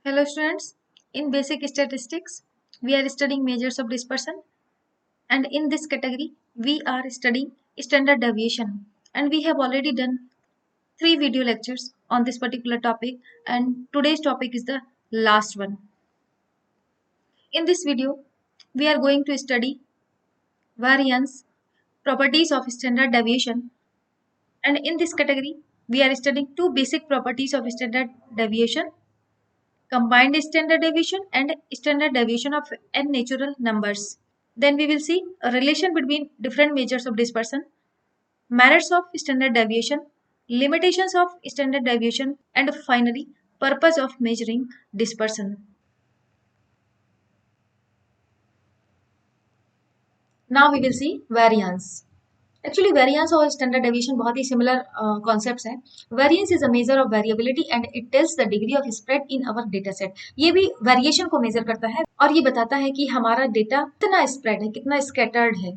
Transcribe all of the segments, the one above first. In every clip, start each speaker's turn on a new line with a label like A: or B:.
A: Hello students, in basic statistics, we are studying measures of dispersion, and in this category, we are studying standard deviation, and we have already done 3 video lectures on this particular topic, and today's topic is the last one. In this video, we are going to study variance, properties of standard deviation, and in this category, we are studying 2 basic properties of standard deviation: combined standard deviation and standard deviation of n natural numbers. Then we will see a relation between different measures of dispersion, merits of standard deviation, limitations of standard deviation, and finally purpose of measuring dispersion. Now we will see variance. Actually variance और standard deviation बहुत ही similar concepts हैं. Variance is a measure of variability and it tells the degree of spread in our data set. ये भी variation को major करता है और ये बताता है कि हमारा डेटा कितना स्प्रेड है, कितना स्कैटर्ड है.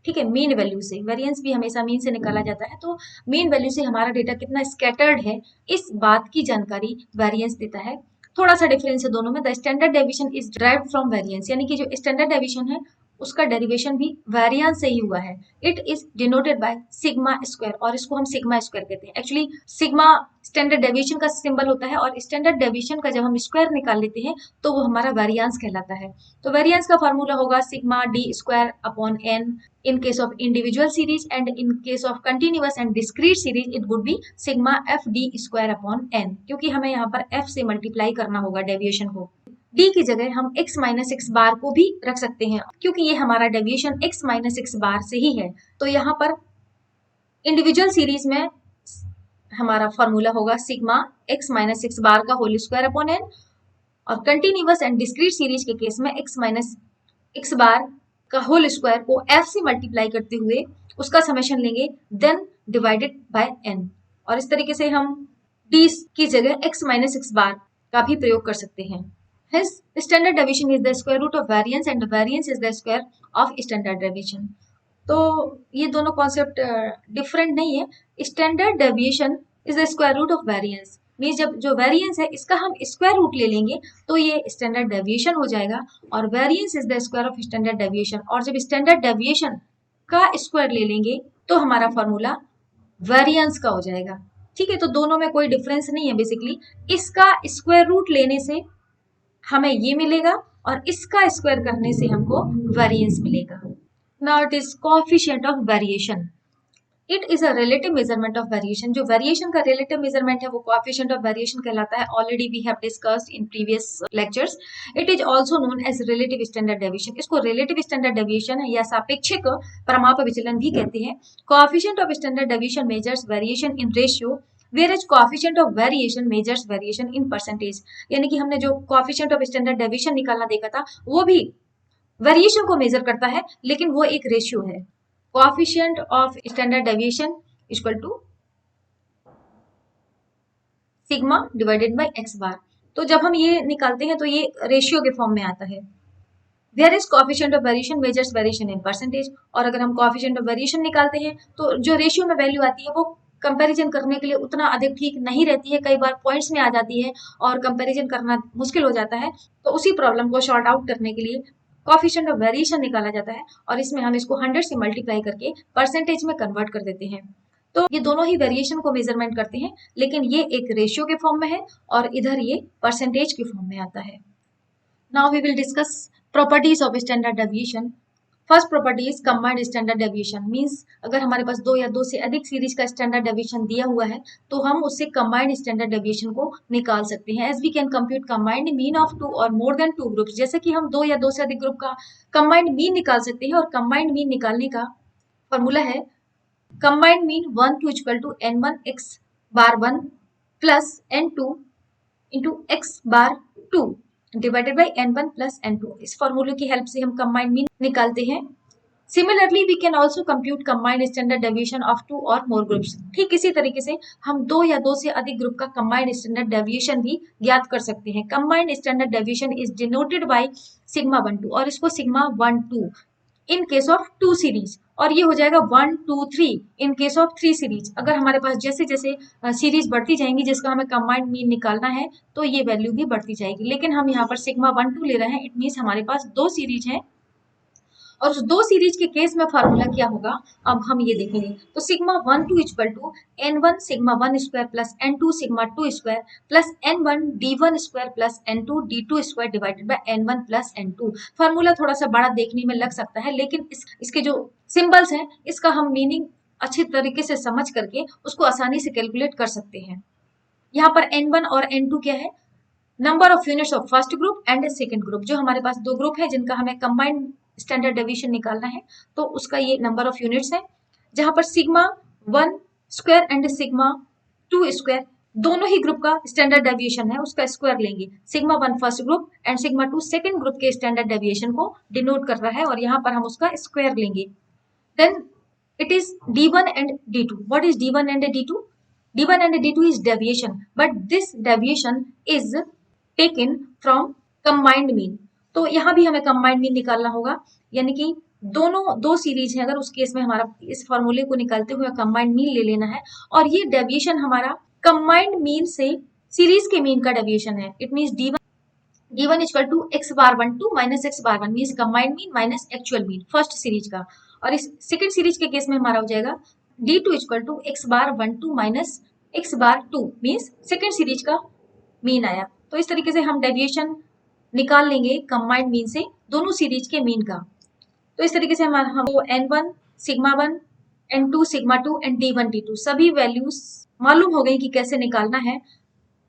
A: ठीक है, मीन वैल्यू से. वेरिएंस भी हमेशा मीन से निकाला जाता है, तो मीन वैल्यू से हमारा डेटा कितना स्कैटर्ड है, इस बात की जानकारी वेरिएंस देता है. थोड़ा सा डिफरेंस है दोनों में. The standard deviation is derived from variance, यानी कि जो स्टैंडर्ड डेविएशन है उसका डेरिवेशन भी वेरिएंस से ही हुआ है. It is denoted by sigma square, और इसको हम सिग्मा स्क्वायर कहते हैं. एक्चुअली सिग्मा स्टैंडर्ड डेविएशन का सिंबल होता है, और स्टैंडर्ड डेविएशन का जब हम स्क्वायर निकाल लेते हैं तो वो हमारा वेरिएंस कहलाता है. तो वेरिएंस का फॉर्मूला होगा sigma d square upon n in case of individual series, and in case of continuous and discrete series it would be sigma f d square upon n, क्योंकि हमें यहाँ पर f से मल्टीप्लाई करना होगा deviation को. d की जगह हम x माइनस एक्स बार को भी रख सकते हैं, क्योंकि ये हमारा डेविएशन x माइनस एक्स बार से ही है. तो यहाँ पर इंडिविजुअल सीरीज में हमारा फॉर्मूला होगा सिग्मा x माइनस एक्स बार का होल स्क्वायर अपॉन n, और कंटिन्यूअस एंड डिस्क्रीट सीरीज के केस में x माइनस एक्स बार का होल स्क्वायर को f से मल्टीप्लाई करते हुए उसका समेशन लेंगे, देन डिवाइडेड बाय n. और इस तरीके से हम d की जगह x माइनस एक्स बार का भी प्रयोग कर सकते हैं. Hence, standard deviation is the square root of variance and variance is the square of standard deviation. तो ये दोनों कॉन्सेप्ट डिफरेंट नहीं है. Standard deviation is the square root of variance. Means जब जो वेरिएंस है इसका हम स्क्वायर रूट ले लेंगे तो ये स्टैंडर्ड डेविएशन हो जाएगा, और variance is the square of standard deviation. और जब स्टैंडर्ड डेविएशन का स्क्वायर ले लेंगे तो हमारा फॉर्मूला वेरिएंस का हो जाएगा. ठीक है, तो दोनों में कोई डिफरेंस नहीं है. बेसिकली इसका स्क्वायर रूट लेने से हमें ये मिलेगा और इसका स्क्वायर करने से हमको वेरिएंस मिलेगा. Now it is coefficient of variation. It is a relative measurement of variation. जो वेरिएशन का रिलेटिव मेजरमेंट है वो कोएफिशिएंट ऑफ वेरिएशन कहलाता है. Already we have discussed in previous lectures. It is also known as relative standard deviation. इसको relative standard deviation या सापेक्षिक परमाप विचलन भी कहते हैं. Coefficient of standard deviation measures variation in ratio, whereas coefficient of variation measures variation in percentage. यानी कि हमने जो coefficient of standard deviation निकालना देखा था वो भी वेरिएशन को मेजर करता है, लेकिन वो एक रेशियो है. coefficient of standard deviation equal to sigma divided by X bar. तो जब हम ये निकालते हैं तो ये रेशियो के फॉर्म में आता है. whereas coefficient of variation measures variation in percentage. और अगर हम coefficient of variation निकालते हैं तो जो रेशियो में वैल्यू आती है वो कंपैरिजन करने के लिए उतना अधिक ठीक नहीं रहती है. कई बार पॉइंट्स में आ जाती है और कंपैरिजन करना मुश्किल हो जाता है. तो उसी प्रॉब्लम को शॉर्ट आउट करने के लिए कोएफिशिएंट ऑफ वेरिएशन निकाला जाता है, और इसमें हम इसको 100 से मल्टीप्लाई करके परसेंटेज में कन्वर्ट कर देते हैं. तो ये दोनों ही वेरिएशन को मेजरमेंट करते हैं, लेकिन ये एक रेशियो के फॉर्म में है और इधर ये परसेंटेज के फॉर्म में आता है. Now we will discuss properties of standard deviation. First property is combined standard deviation. Means अगर हमारे पास 2 या 2 से अधिक सीरीज का स्टैंडर्ड डेविएशन दिया हुआ है तो हम उससे कंबाइंड स्टैंडर्ड डेविएशन को निकाल सकते हैं. As we can compute combined mean of 2 और मोर देन 2 ग्रुप्स. जैसे कि हम 2 या 2 से अधिक ग्रुप का कंबाइंड मीन निकाल सकते हैं, और कंबाइंड मीन निकालने का फॉर्मूला है combined mean 1 2 equal to n1 x bar 1 plus n2 into x bar 2 divided by n1 plus n2. इस फॉर्मूले की हेल्प से हम कंबाइंड मीन निकालते हैं. Similarly we can also compute combined standard deviation of 2 और मोर ग्रुप्स. ठीक इसी तरीके से हम 2 या 2 से अधिक ग्रुप का कंबाइंड स्टैंडर्ड डेविएशन भी ज्ञात कर सकते हैं. Combined standard deviation is denoted by sigma 1 2, और इसको sigma 1 2 in case of 2 series, और ये हो जाएगा 1 2 3 इन केस ऑफ 3 सीरीज। अगर हमारे पास जैसे जैसे सीरीज बढ़ती जाएंगी जिसका हमें कंबाइंड मीन निकालना है तो ये वैल्यू भी बढ़ती जाएगी। लेकिन हम यहाँ पर सिग्मा 1 2 ले रहे हैं, इट मीन्स हमारे पास 2 सीरीज है, और उस 2 सीरीज के केस में फार्मूला क्या होगा अब हम ये देखेंगे। तो sigma 1 2 equal to n1 sigma 1 square plus n2 sigma 2 square plus n1 d1 square plus n2 d2 square divided by n1 plus n2। Formula थोड़ा सा बड़ा देखने में लग सकता है, लेकिन इसके जो सिंबल्स हैं इसका हम मीनिंग अच्छी तरीके से समझ करके उसको आसानी से कैलकुलेट कर सकते हैं। यहाँ पर n1 और n2 क्या है, number of units of first group and second group. जो हमारे पास 2 ग्रुप है जिनका हमें कंबाइंड स्टैंडर्ड डेविएशन निकालना है तो उसका ये नंबर ऑफ यूनिट्स है, जहां पर sigma 1 square and sigma 2 square दोनों ही ग्रुप का स्टैंडर्ड डेविएशन है, उसका स्क्वायर लेंगे। Sigma 1 first group and sigma 2 second group के स्टैंडर्ड डेविएशन को डिनोट कर रहा है और यहाँ पर हम उसका स्क्वायर लेंगे। Then it is d1 and d2. What is d1 and d2? d1 and d2 is deviation, but this deviation is taken from combined mean. तो यहाँ भी हमें combined mean निकालना होगा, यानी कि दोनों 2 सीरीज है, अगर उस केस में हमारा इस फॉर्मूले को निकालते हुए combined mean ले लेना है, और ये डेविएशन हमारा combined mean से सीरीज के मीन का डेविएशन है। It means d1 equal to x bar 1 2 minus x bar 1 means combined mean minus actual mean first series का, और इस सेकंड सीरीज के केस में हमारा हो जाएगा d2 equal to x bar 1 2 minus x bar 2 means second series का mean आया। तो इस तरीके से हम डेविएशन निकाल लेंगे कंबाइंड मीन से दोनों सीरीज के मीन का। तो इस तरीके से हमको n1 sigma 1 n2 sigma 2 and d1 d2 सभी वैल्यूज मालूम हो गई कि कैसे निकालना है।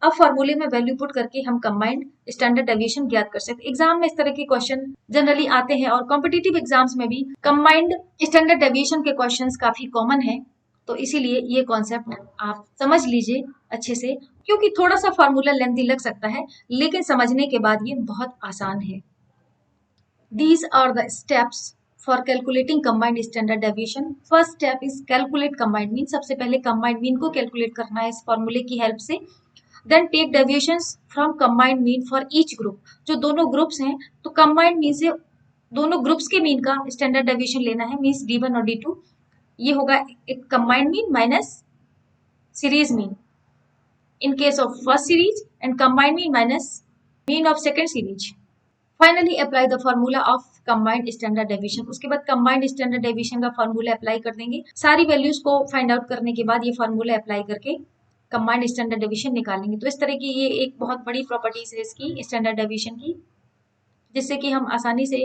A: अब फॉर्मूले में वैल्यू पुट करके हम कंबाइंड स्टैंडर्ड डेविएशन ज्ञात कर सकते हैं। एग्जाम में इस तरह के क्वेश्चन जनरली आते हैं और कॉम्पिटिटिव एग्जाम्स में भी कंबाइंड स्टैंडर्ड डेविएशन के क्वेश्चंस काफी कॉमन है, तो इसीलिए ये कॉन्सेप्ट आप समझ लीजिए अच्छे से, क्योंकि थोड़ा सा फॉर्मूला लेंथी लग सकता है लेकिन समझने के बाद ये बहुत आसान है। These are the steps for calculating combined standard deviation. First step is calculate combined mean. सबसे पहले combined mean को कैलकुलेट करना है इस फॉर्मूले की हेल्प से। Then take deviations from combined mean for each group. जो दोनों ग्रुप्स हैं तो कंबाइंड मीन से दोनों ग्रुप्स के मीन का स्टैंडर्ड डेविएशन लेना है, मीन्स d1 और d2। ये होगा एक combined mean minus series mean in case of first series and combined mean minus mean of second series. Finally apply the formula of combined standard deviation. उसके बाद combined standard deviation का formula apply कर देंगे। सारी values को find out करने के बाद ये फॉर्मूला अप्लाई करके कंबाइंड स्टैंडर्ड डेविएशन निकालेंगे। तो इस तरह की ये एक बहुत बड़ी प्रॉपर्टीज है इसकी स्टैंडर्ड डेविएशन की, जिससे कि हम आसानी से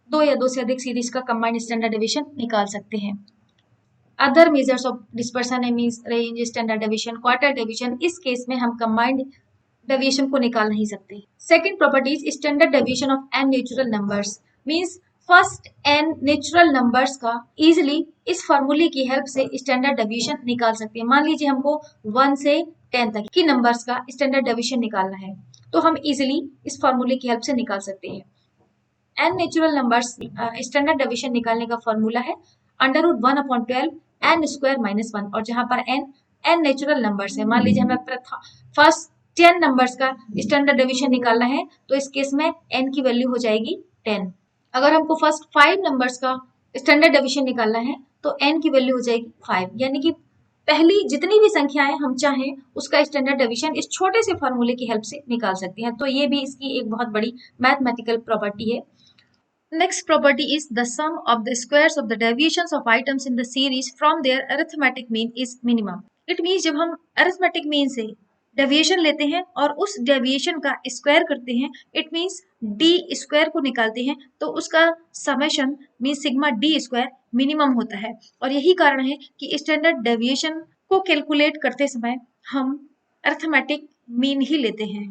A: 2 या 2 से अधिक सीरीज का कंबाइंड स्टैंडर्ड डेविएशन निकाल सकते हैं। अदर मेजर्स ऑफ डिस्पर्सन है means range, standard deviation, quarter deviation, इस केस में हम कंबाइंड डेविएशन को निकाल नहीं सकते। Second property is standard deviation of n natural numbers, means first n natural numbers का इजिली इस फॉर्मूले की हेल्प से स्टैंडर्ड डेविएशन निकाल सकते हैं। मान लीजिए हमको 1 से 10 तक की नंबर्स का स्टैंडर्ड डेविएशन निकालना है तो हम इजिली इस फॉर्मूले की हेल्प से निकाल सकते हैं। n natural numbers standard deviation निकालने का फॉर्मूला है √1/12 n स्क्वायर माइनस 1, और जहां पर n नेचुरल नंबर्स है, मान लीजिए हमें फर्स्ट 10 नंबर्स का स्टैंडर्ड डेविएशन निकालना है तो इस केस में n की वैल्यू हो जाएगी 10। अगर हमको फर्स्ट 5 नंबर्स का स्टैंडर्ड डेविएशन निकालना है तो n की वैल्यू हो जाएगी 5, यानी कि पहली जितनी भी संख्याएं हम चाहें उसका स्टैंडर्ड डेविएशन इस छोटे से फॉर्मूले की हेल्प से निकाल सकते हैं। तो ये भी इसकी एक बहुत बड़ी मैथमेटिकल प्रॉपर्टी है। Next property is the sum of the squares of the deviations of items in the series from their arithmetic mean is minimum. It means जब हम arithmetic mean से डेविएशन लेते हैं और उस डेविएशन का स्क्वायर करते हैं, इट मीन्स डी स्क्वायर को निकालते हैं, तो उसका summation mean sigma d square minimum होता है। और यही कारण है कि स्टैंडर्ड डेविएशन को कैलकुलेट करते समय हम अरिथमेटिक मीन ही लेते हैं।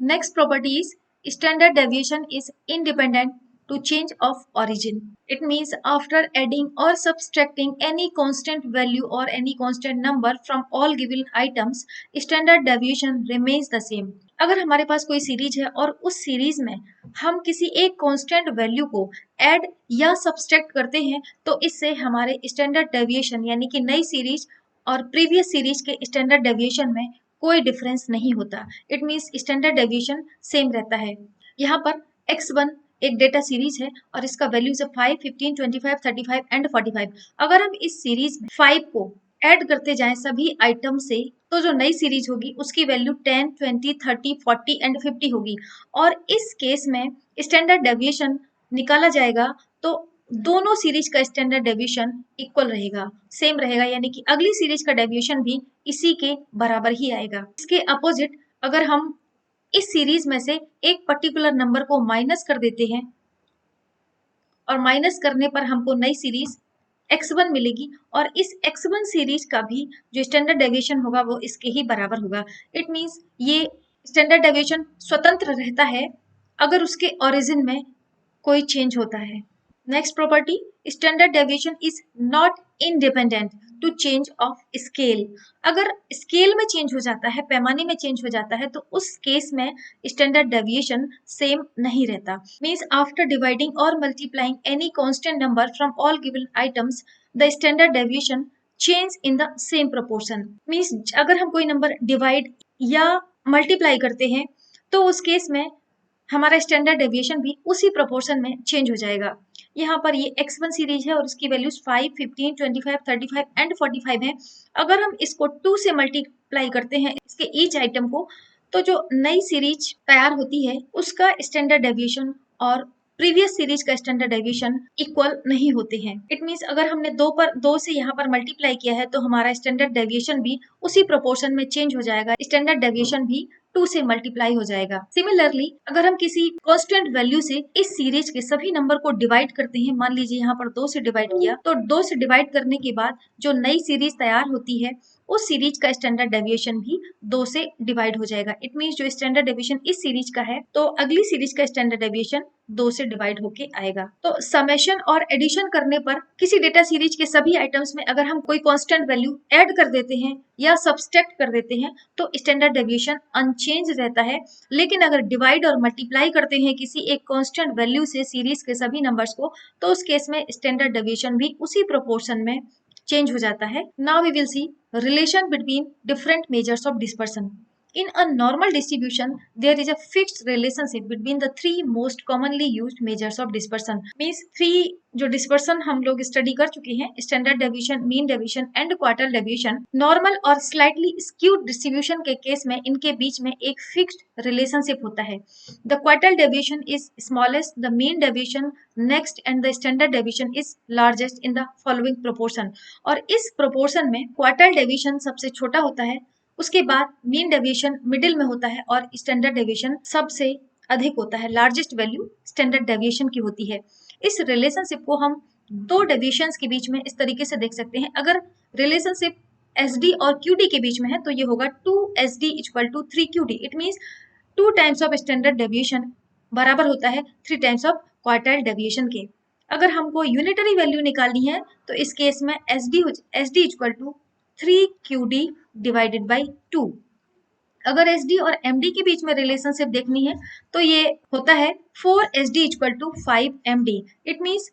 A: Next property is standard deviation is independent to change of origin. It means after adding or subtracting any constant value or any constant number from all given items, standard deviation remains the same. अगर हमारे पास कोई series है और उस series में हम किसी एक कांस्टेंट वैल्यू को ऐड या सब्सट्रैक्ट करते हैं तो इससे हमारे स्टैंडर्ड डेविएशन यानी कि नई सीरीज और प्रीवियस सीरीज के स्टैंडर्ड डेविएशन में कोई डिफरेंस नहीं होता। It means standard deviation same रहता है। यहाँ पर x1 एक डेटा सीरीज है और इसका वैल्यूज है 5, 15, 25, 35 एंड 45। अगर हम इस सीरीज में 5 को ऐड करते जाएं सभी आइटम से, तो जो नई सीरीज होगी उसकी वैल्यू 10, 20, 30, 40 एंड 50 होगी। और इस केस में स्टैंडर्ड डेविएशन निकाला जाएगा तो दोनों सीरीज का स्टैंडर्ड डेविएशन इक्वल रहेगा, सेम रहेगा, यानी कि अगली सीरीज का डेविएशन भी इसी के बराबर ही आएगा। इसके अपोजिट अगर हम इस सीरीज में से एक पर्टिकुलर नंबर को माइनस कर देते हैं और माइनस करने पर हमको नई सीरीज x1 मिलेगी और इस x1 सीरीज का भी जो स्टैंडर्ड डेविएशन होगा वो इसके ही बराबर होगा। इट मींस ये स्टैंडर्ड डेविएशन स्वतंत्र रहता है अगर उसके ओरिजिन में कोई चेंज होता है। Next property, standard deviation is not independent to change of scale. अगर स्केल में चेंज हो जाता है, पैमाने में चेंज हो जाता है, तो उस केस में स्टैंडर्ड डेविएशन सेम नहीं रहता। मीन्स आफ्टर डिवाइडिंग और multiplying any constant number from all given items the standard deviation change in the same proportion. Means अगर हम कोई नंबर डिवाइड या मल्टीप्लाई करते हैं तो उस केस में हमारा स्टैंडर्ड डेविएशन भी उसी प्रोपोर्शन में चेंज हो जाएगा। यहाँ पर ये x1 सीरीज है और इसकी वैल्यूज 5, 15, 25, 35 एंड 45 है। अगर हम इसको 2 से मल्टीप्लाई करते हैं इसके ईच आइटम को, तो जो नई सीरीज तैयार होती है उसका स्टैंडर्ड डेविएशन और प्रीवियस सीरीज का स्टैंडर्ड डेविएशन इक्वल नहीं होते हैं। इट मींस अगर हमने 2 से यहाँ पर मल्टीप्लाई किया है तो हमारा स्टैंडर्ड डेविएशन भी उसी प्रोपोर्शन में चेंज हो जाएगा, स्टैंडर्ड डेविएशन भी 2 से मल्टीप्लाई हो जाएगा। सिमिलरली अगर हम किसी कांस्टेंट वैल्यू से इस सीरीज के सभी नंबर को डिवाइड करते हैं, मान लीजिए यहाँ पर 2 से डिवाइड किया, तो 2 से डिवाइड करने के बाद जो नई सीरीज तैयार होती है उस सीरीज का स्टैंडर्ड डेविएशन भी 2 से डिवाइड हो जाएगा। इट मींस जो स्टैंडर्ड डेविएशन इस सीरीज का है तो अगली सीरीज का स्टैंडर्ड डेविएशन 2 से डिवाइड होके आएगा। तो समेशन और एडिशन करने पर किसी डेटा सीरीज के सभी आइटम्स में अगर हम कोई कांस्टेंट वैल्यू ऐड कर देते हैं या सब्सट्रैक्ट कर देते हैं तो स्टैंडर्ड डेविएशन अनचेंज रहता है। लेकिन अगर डिवाइड और मल्टीप्लाई करते हैं किसी एक कांस्टेंट वैल्यू से सीरीज के सभी नंबर्स को, तो उस केस में स्टैंडर्ड डेविएशन भी उसी प्रोपोर्शन में चेंज हो जाता है। Now we will see relation between different measures of dispersion. In a normal distribution, there is a fixed relationship between the three most commonly used measures of dispersion. Means three जो dispersion हम लोग study कर चुके हैं, standard deviation, mean deviation and quarter deviation. Normal और slightly skewed distribution के case में इनके बीच में एक फिक्स्ड रिलेशनशिप होता है। The quarter deviation is smallest, the mean deviation next and the standard deviation is largest in the following proportion. और इस प्रोपोर्शन में क्वार्टर डेविएशन सबसे छोटा होता है, उसके बाद मीन डेविएशन मिडिल में होता है और स्टैंडर्ड डेविएशन सबसे अधिक होता है। लार्जेस्ट वैल्यू स्टैंडर्ड डेविएशन की होती है। इस रिलेशनशिप को हम दो डेविएशंस के बीच में इस तरीके से देख सकते हैं। अगर रिलेशनशिप SD और QD के बीच में है तो ये होगा 2SD equal to 3QD। It means 2 times of standard deviation बराबर होता है 3 टाइम्स ऑफ क्वार्टाइल डेविएशन के। अगर हमको यूनिटरी वैल्यू निकालनी है तो इस केस में SD equal to 3QD divided by 2। अगर SD और MD के बीच में रिलेशनशिप देखनी है तो ये होता है 4SD equal to 5MD। It means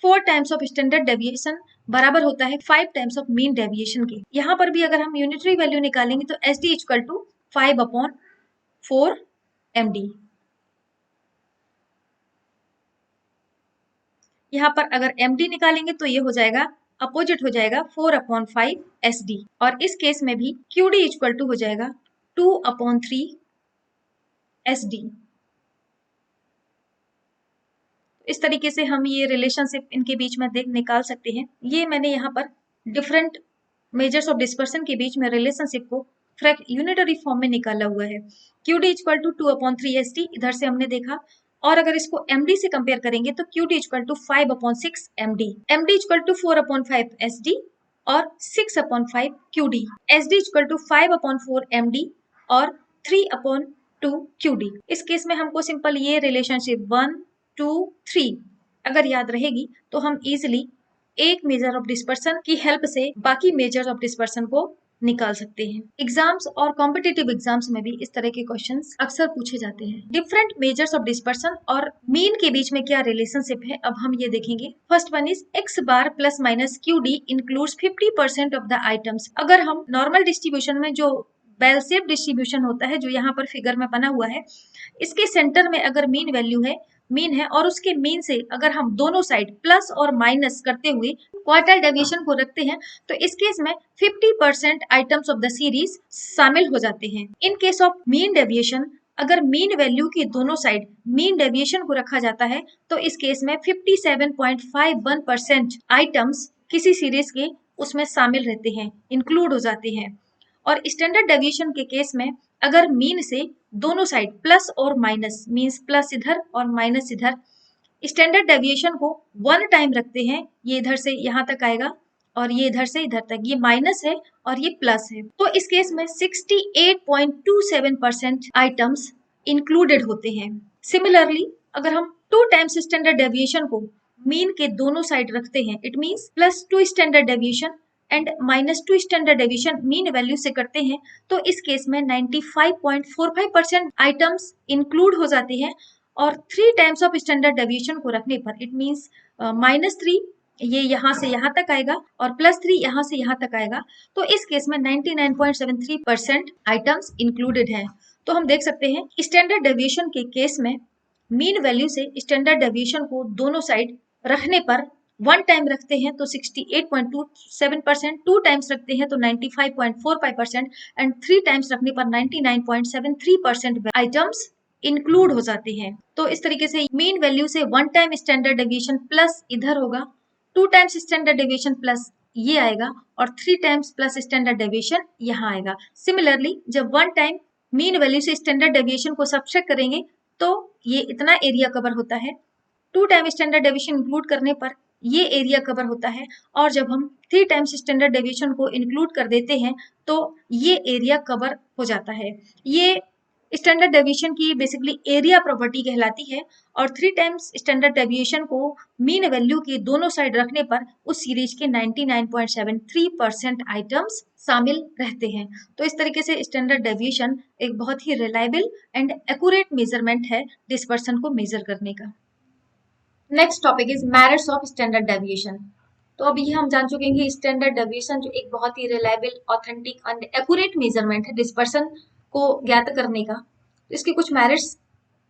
A: 4 times of standard deviation बराबर होता है 5 टाइम्स ऑफ मीन डेविएशन के। यहाँ पर भी अगर हम यूनिटरी वैल्यू निकालेंगे तो SD इक्वल टू 5/4MD। यहाँ पर अगर MD निकालेंगे तो ये हो जाएगा, अपोजिट हो जाएगा 4/5SD। और इस केस में भी QD इक्वल टू हो जाएगा 2/3SD। इस तरीके से हम ये रिलेशनशिप इनके बीच में निकाल सकते हैं। ये मैंने यहाँ पर डिफरेंट मेजर्स ऑफ डिस्पर्सन के बीच में रिलेशनशिप को यूनिटरी फॉर्म में निकाला हुआ है। QD इक्वल टू 2/3SD इधर से हमने देखा, और अगर इसको MD से कंपेयर करेंगे तो QD equal to 5/6MD, MD equal to 4/5SD और 6/5QD, SD equal to 5/4MD और 3/2QD। इस केस में हमको सिंपल ये रिलेशनशिप 1, 2, 3 अगर याद रहेगी तो हम इजिली एक मेजर ऑफ डिस्पर्सन की हेल्प से बाकी मेजर्स ऑफ डिस्पर्सन को निकाल सकते हैं। एग्जाम्स और कॉम्पिटिटिव एग्जाम्स में भी इस तरह के क्वेश्चंस अक्सर पूछे जाते हैं। डिफरेंट मेजर्स ऑफ डिस्पर्सन और मीन के बीच में क्या रिलेशनशिप है, अब हम ये देखेंगे। First one is x bar plus minus QD includes 50% of the items. अगर हम नॉर्मल डिस्ट्रीब्यूशन में जो बेल शेप डिस्ट्रीब्यूशन होता है जो यहाँ पर फिगर में बना हुआ है, इसके सेंटर में अगर मीन वैल्यू है मीन है और उसके मीन से अगर हम दोनों साइड प्लस और माइनस करते हुए क्वार्टाइल डेविएशन को रखते हैं तो इस केस में 50% आइटम्स ऑफ द सीरीज शामिल हो जाते हैं। In case of mean deviation, अगर मीन वैल्यू की दोनों साइड मीन डेविएशन को रखा जाता है तो इस केस में 57.51% आइटम्स किसी सीरीज के उसमें शामिल रहते हैं, इंक्लूड हो जाते हैं। और स्टैंडर्ड डेविएशन के केस में अगर मीन से दोनों साइड प्लस और माइनस, मीन्स प्लस इधर और माइनस इधर, स्टैंडर्ड डेविएशन को 1 टाइम रखते हैं, ये इधर से यहाँ तक आएगा और ये इधर से इधर तक, ये माइनस है और ये प्लस है, तो इस केस में 68.27% आइटम्स इंक्लूडेड होते हैं। सिमिलरली अगर हम 2 टाइम्स स्टैंडर्ड डेविएशन को मीन के दोनों साइड रखते हैं, it means +2 standard deviation and -2 standard deviation mean value से करते हैं तो इस केस में 95.45% आइटम्स इंक्लूड हो जाते हैं। और 3 टाइम्स ऑफ स्टैंडर्ड डेविएशन को रखने पर इट मीन्स -3 ये यहाँ से यहाँ तक आएगा और +3 यहाँ से यहाँ तक आएगा, तो इस केस में 99.73% आइटम्स इंक्लूडेड है। तो हम देख सकते हैं स्टैंडर्ड डेविएशन के केस में मीन वैल्यू से स्टैंडर्ड डेविएशन को दोनों साइड रखने पर 1 टाइम रखते हैं तो 68.27%, 2 टाइम्स रखते हैं तो 95.45% एंड 3 टाइम्स रखने पर 99.73% आइटम्स इंक्लूड हो जाते हैं। तो इस तरीके से मीन वैल्यू से 1 टाइम स्टैंडर्ड डेविएशन प्लस इधर होगा, 2 टाइम्स स्टैंडर्ड डेविएशन प्लस ये आएगा और 3 टाइम्स प्लस स्टैंडर्ड डेविएशन यहाँ आएगा। सिमिलरली जब 1 टाइम मीन वैल्यू से स्टैंडर्ड डेविएशन को सब्ट्रैक्ट करेंगे तो ये इतना एरिया कवर होता है, 2 टाइम स्टैंडर्ड डेविएशन इंक्लूड करने पर ये एरिया कवर होता है और जब हम 3 टाइम्स स्टैंडर्ड डेविएशन को इंक्लूड कर देते हैं तो ये एरिया कवर हो जाता है। ये स्टैंडर्ड डेविएशन की बेसिकली एरिया प्रॉपर्टी कहलाती है और 3 टाइम्स स्टैंडर्ड डेविएशन को मीन वैल्यू के दोनों साइड रखने पर उस सीरीज के 99.73% आइटम्स शामिल रहते हैं। तो इस तरीके से स्टैंडर्ड डेविएशन एक बहुत ही रिलायबल एंड एक्यूरेट मेजरमेंट है डिस्पर्सन को मेजर करने का। Next topic is merits of standard deviation. तो अभी हम जान चुके हैं कि स्टैंडर्ड डेविएशन जो एक बहुत ही reliable, authentic and accurate measurement है डिस्पर्सन को ज्ञात करने का। इसके कुछ merits,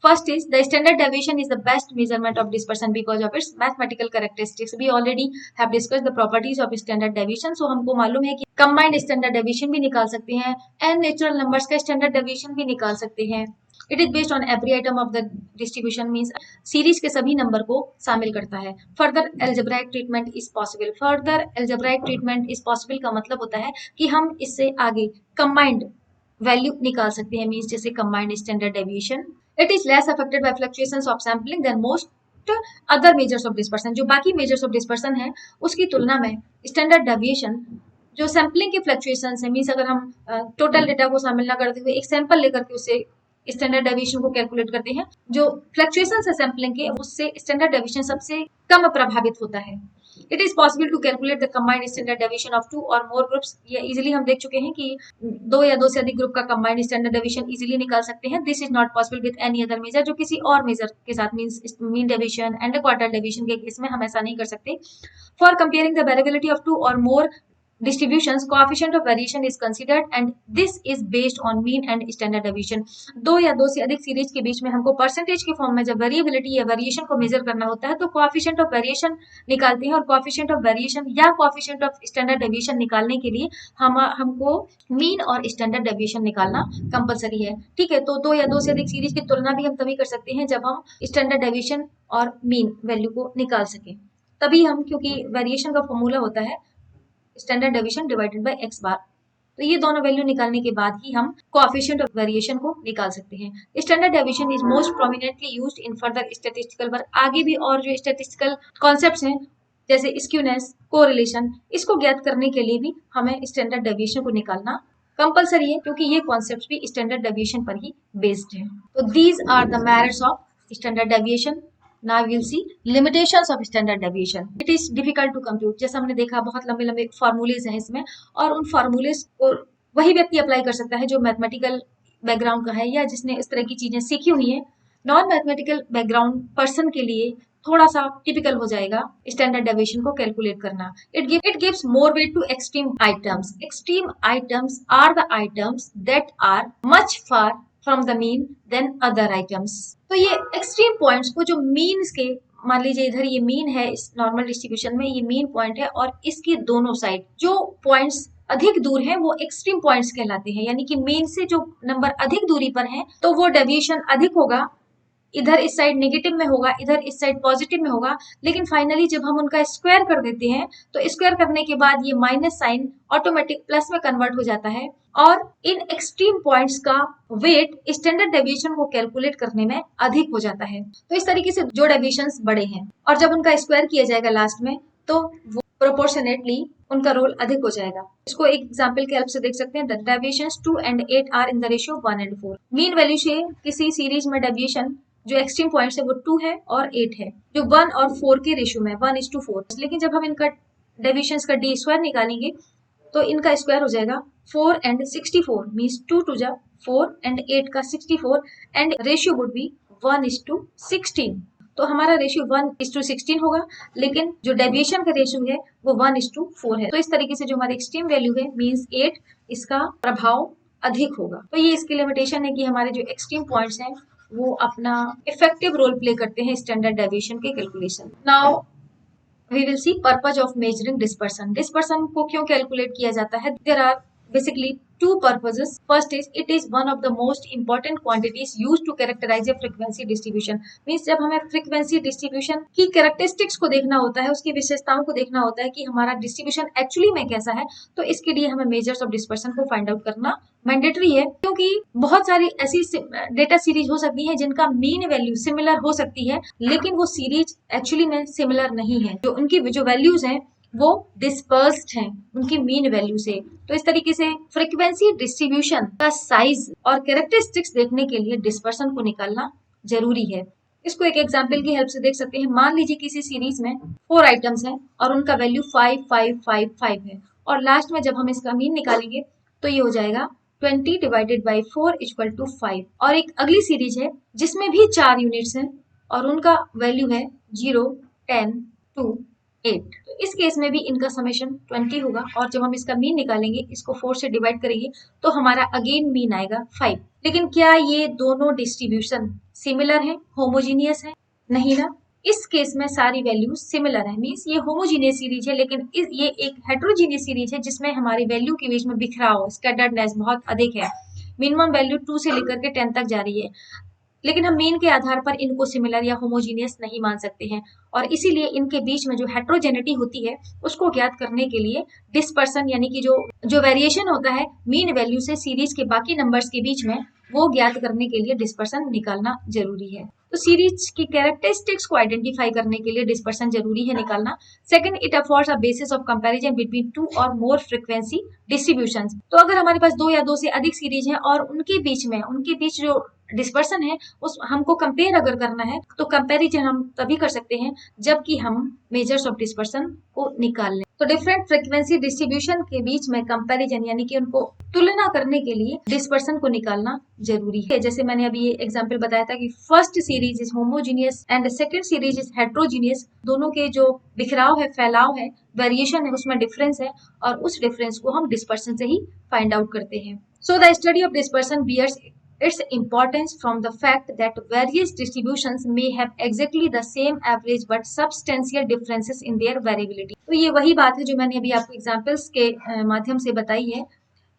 A: first is the standard deviation is the best measurement of dispersion because of its mathematical characteristics. We already have discussed the properties of standard deviation, so हमको मालूम है कि कंबाइंड स्टैंडर्ड डेविएशन भी निकाल सकते हैं एंड नेचुरल नंबर्स का standard deviation भी निकाल सकते हैं। It is based on every item of the distribution, means series के सभी नंबर को शामिल करता है। Further algebraic treatment is possible. Further algebraic treatment is possible का मतलब होता है कि हम इससे आगे कंबाइंड वैल्यू निकाल सकते हैं, मीन्स जैसे combined standard deviation. It is less affected by fluctuations of sampling than most other measures of dispersion. जो बाकी मेजर्स ऑफ डिस्पर्सन है उसकी तुलना में स्टैंडर्ड डेविएशन जो सैम्पलिंग के फ्लक्चुएशंस है, मीन्स अगर हम टोटल डेटा को शामिल ना करते हुए एक सैंपल लेकर के उससे स्टैंडर्ड डेविएशन को कैलकुलेट करते हैं, जो फ्लक्चुएशंस है सैम्पलिंग के उससे स्टैंडर्ड डेविएशन सबसे कम प्रभावित होता है। It is possible to calculate the combined standard deviation of 2 और मोर ग्रुप्स। ये इजीली हम देख चुके हैं कि 2 या 2 से अधिक ग्रुप का कंबाइंड स्टैंडर्ड डेविएशन इजीली निकाल सकते हैं। This is not possible with any other measure, जो किसी और मेजर के साथ, means mean deviation and quartile deviation के केस में हम ऐसा नहीं कर सकते। For comparing the variability of 2 और मोर distributions, coefficient of variation is considered and this is based on mean and standard deviation। 2 या 2 से अधिक सीरीज के बीच में हमको परसेंटेज के फॉर्म में जब वेरिएबिलिटी या वेरिएशन को मेजर करना होता है तो कोएफिशिएंट ऑफ वेरिएशन निकालते हैं और कोएफिशिएंट ऑफ वेरिएशन या कोएफिशिएंट ऑफ स्टैंडर्ड डेविएशन निकालने के लिए हमको मीन और स्टैंडर्ड डेविएशन निकालना कंपलसरी है। ठीक है, तो 2 या 2 से अधिक सीरीज की तुलना भी हम तभी कर सकते हैं जब हम स्टैंडर्ड डेविएशन और मीन वैल्यू को निकाल सकें, तभी हम, क्योंकि वेरिएशन का फॉर्मूला होता है standard deviation divided by x बार, तो ये दोनों वैल्यू निकालने के बाद ही हम कोएफिशिएंट ऑफ वेरिएशन को निकाल सकते हैं। Standard deviation is most prominently used in further statistical work. आगे भी और जो स्टैटिस्टिकल कॉन्सेप्ट्स हैं जैसे स्क्यूनेस, कोरिलेशन, इसको ज्ञात करने के लिए भी हमें स्टैंडर्ड डेविएशन को निकालना कंपलसरी है, क्योंकि ये कॉन्सेप्ट्स भी स्टैंडर्ड डेविएशन पर ही बेस्ड हैं। तो these are the merits of standard deviation. Now we'll see limitations of standard deviation. It is difficult to compute। जैसा हमने देखा बहुत लंबे लंबे फॉर्मूलेज हैं इसमें, और उन फॉर्मूलेज को वही व्यक्ति अप्लाई कर सकता है जो मैथमेटिकल बैकग्राउंड का है या जिसने इस तरह की चीजें सीखी हुई हैं। नॉन मैथमेटिकल बैकग्राउंड पर्सन के लिए थोड़ा सा टिपिकल हो जाएगा स्टैंडर्ड डेविएशन को कैलकुलेट करना। It gives more weight to extreme items. Extreme items are the items that are much far from the mean than other items. तो ये एक्सट्रीम पॉइंट्स को, जो मीन्स के, मान लीजिए इधर ये मीन है, इस नॉर्मल डिस्ट्रीब्यूशन में ये मीन पॉइंट है और इसके दोनों साइड जो पॉइंट्स अधिक दूर हैं वो एक्सट्रीम पॉइंट्स कहलाते हैं। यानी कि मीन से जो नंबर अधिक दूरी पर है तो वो डेविएशन अधिक होगा, इधर इस साइड नेगेटिव में होगा, इधर इस साइड पॉजिटिव में होगा। लेकिन फाइनली जब हम उनका स्क्वायर कर देते हैं तो स्क्वायर करने के बाद ये माइनस साइन ऑटोमेटिक प्लस में कन्वर्ट हो जाता है और इन एक्सट्रीम पॉइंट्स का वेट स्टैंडर्ड डेविएशन को कैलकुलेट करने में अधिक हो जाता है। तो इस तरीके से जो डेविएशंस बड़े हैं और जब उनका स्क्वायर किया जाएगा लास्ट में तो वो प्रोपोर्शनेटली उनका रोल अधिक हो जाएगा। इसको एक एग्जांपल के हेल्प से देख सकते हैं। The deviations 2 and 8 are in the ratio 1 and 4। Mean value से किसी सीरीज में डेविएशन जो एक्सट्रीम पॉइंट्स है वो 2 है और 8 है, जो 1 और 4 के रेशियो में 1:4। लेकिन जब हम इनका डेविएशंस का डी स्क्वायर निकालेंगे तो इनका स्क्वायर हो जाएगा 4 and 64 मीन्स 2 to 4 and 8 का 64 एंड रेशियो वुड बी 1:16। तो हमारा रेशियो 1:16 होगा, लेकिन जो डेविएशन का रेशियो है वो 1:4 है। तो इस तरीके से जो हमारी एक्सट्रीम वैल्यू है मीन्स 8, इसका प्रभाव अधिक होगा। तो ये इसकी लिमिटेशन है कि हमारे जो एक्सट्रीम पॉइंट्स हैं वो अपना इफेक्टिव रोल प्ले करते हैं स्टैंडर्ड डेविएशन के calculation. Now we will see purpose of measuring dispersion. Dispersion को क्यों कैलकुलेट किया जाता है? There are basically two purposes. First is it is one of the most important quantities used to characterize a frequency distribution. Means जब हमें frequency distribution की characteristics को देखना होता है, उसकी विशेषताओं को देखना होता है कि हमारा distribution actually में कैसा है, तो इसके लिए हमें measures of dispersion को find out करना मैंडेटरी है। क्योंकि बहुत सारी ऐसी डेटा सीरीज हो सकती है जिनका मीन वैल्यू सिमिलर हो सकती है, लेकिन वो सीरीज एक्चुअली में सिमिलर नहीं है। जो उनकी जो वैल्यूज हैं वो डिस्पर्स्ड हैं उनकी मीन वैल्यू से। तो इस तरीके से फ्रीक्वेंसी डिस्ट्रीब्यूशन का साइज और कैरेक्टरिस्टिक्स देखने के लिए डिस्पर्सन को निकालना जरूरी है। इसको एक एग्जांपल की हेल्प से देख सकते हैं। मान लीजिए किसी सीरीज में 4 आइटम्स हैं और उनका वैल्यू 5 5 5 5 है और लास्ट में जब हम इसका मीन निकालेंगे तो ये हो जाएगा 20 डिवाइडेड बाई 4 इक्वल टू 5। और एक अगली सीरीज है जिसमें भी 4 यूनिट्स हैं और उनका वैल्यू है 0 10 2 8। तो इस केस में भी इनका समेशन 20 होगा और जब हम इसका मीन निकालेंगे, इसको 4 से डिवाइड करेंगे तो हमारा अगेन मीन आएगा 5। लेकिन क्या ये दोनों डिस्ट्रीब्यूशन सिमिलर है, होमोजीनियस है? नहीं ना। इस केस में सारी वैल्यू सिमिलर है, मीन्स ये होमोजीनियस सीरीज है, लेकिन ये एक हेट्रोजीनियस सीरीज है जिसमें हमारी वैल्यू के बीच में बिखराव, स्कैटर्डनेस बहुत अधिक है। मिनिमम वैल्यू 2 से लेकर के 10 तक जा रही है, लेकिन हम मीन के आधार पर इनको सिमिलर या होमोजीनियस नहीं मान सकते हैं और इसीलिए इनके बीच में जो हेट्रोजेनिटी होती है उसको ज्ञात करने के लिए डिस्पर्सन यानी कि जो वेरिएशन होता है मीन वैल्यू से सीरीज के बाकी नंबर्स के बीच में, वो ज्ञात करने के लिए डिस्पर्सन निकालना जरूरी है। तो सीरीज की कैरेक्टरिस्टिक्स को आइडेंटिफाई करने के लिए डिस्पर्सन जरूरी है निकालना। Second, it affords a basis of comparison between 2 और मोर फ्रीक्वेंसी डिस्ट्रीब्यूशंस। तो अगर हमारे पास 2 या 2 से अधिक सीरीज है और उनके बीच जो डिस्पर्सन है उस हमको कंपेयर अगर करना है तो कंपैरिजन हम तभी कर सकते हैं जबकि हम मेजर्स ऑफ डिस्पर्सन को निकाल लें। तो डिफरेंट फ्रीक्वेंसी डिस्ट्रीब्यूशन के बीच में कंपैरिजन यानी कि उनको तुलना करने के लिए डिस्पर्सन को निकालना जरूरी है। जैसे मैंने अभी ये एग्जांपल बताया था कि first series is homogeneous and second series is heterogeneous. दोनों के जो बिखराव है, फैलाव है, वेरिएशन है, उसमें डिफरेंस है और उस डिफरेंस को हम डिस्पर्सन से ही फाइंड आउट करते हैं। So the study of dispersion bears its importance from the fact that various distributions may have exactly the same average but substantial differences in their variability। तो ये वही बात है जो मैंने अभी आपको एग्जांपल्स के माध्यम से बताई है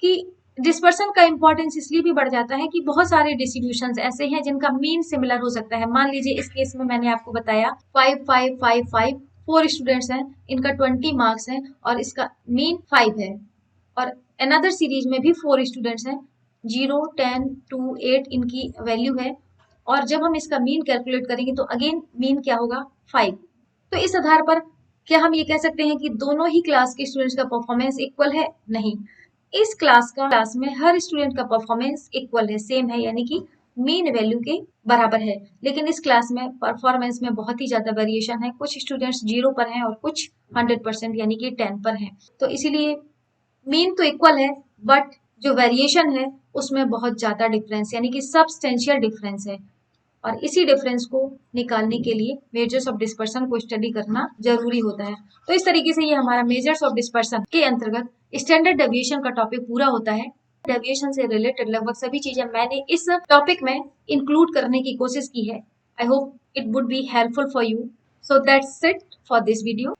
A: कि डिस्पर्सन का इंपॉर्टेंस इसलिए भी बढ़ जाता है कि बहुत सारे डिस्ट्रीब्यूशंस ऐसे हैं जिनका मीन सिमिलर हो सकता है। मान लीजिए इस केस में मैंने आपको बताया 5 5 5 5 4 स्टूडेंट्स हैं, इनका 20 मार्क्स है और इसका मीन 5 है और अनदर सीरीज में भी 4 स्टूडेंट्स हैं, 0 10 2 8 इनकी वैल्यू है और जब हम इसका मीन कैलकुलेट करेंगे तो अगेन मीन क्या होगा 5। तो इस आधार पर क्या हम ये कह सकते हैं कि दोनों ही क्लास के स्टूडेंट्स का परफॉर्मेंस इक्वल है? नहीं, इस क्लास में हर स्टूडेंट का परफॉर्मेंस इक्वल है, सेम है, यानी कि मीन वैल्यू के बराबर है। लेकिन इस क्लास में परफॉर्मेंस में बहुत ही ज्यादा वेरिएशन है, कुछ स्टूडेंट्स 0 पर हैं और कुछ 100% यानी कि 10 पर हैं। तो इसीलिए मीन तो इक्वल है बट जो वेरिएशन है उसमें बहुत ज्यादा डिफरेंस यानी कि सबस्टेंशियल डिफरेंस है और इसी डिफरेंस को निकालने के लिए मेजर्स ऑफ डिस्पर्सन को स्टडी करना जरूरी होता है। तो इस तरीके से ये हमारा मेजर्स ऑफ डिस्पर्सन के अंतर्गत स्टैंडर्ड डेविएशन का टॉपिक पूरा होता है। डेविएशन से रिलेटेड लगभग सभी चीजें मैंने इस टॉपिक में इंक्लूड करने की कोशिश की है. I hope it would be helpful for you. So that's it for this video.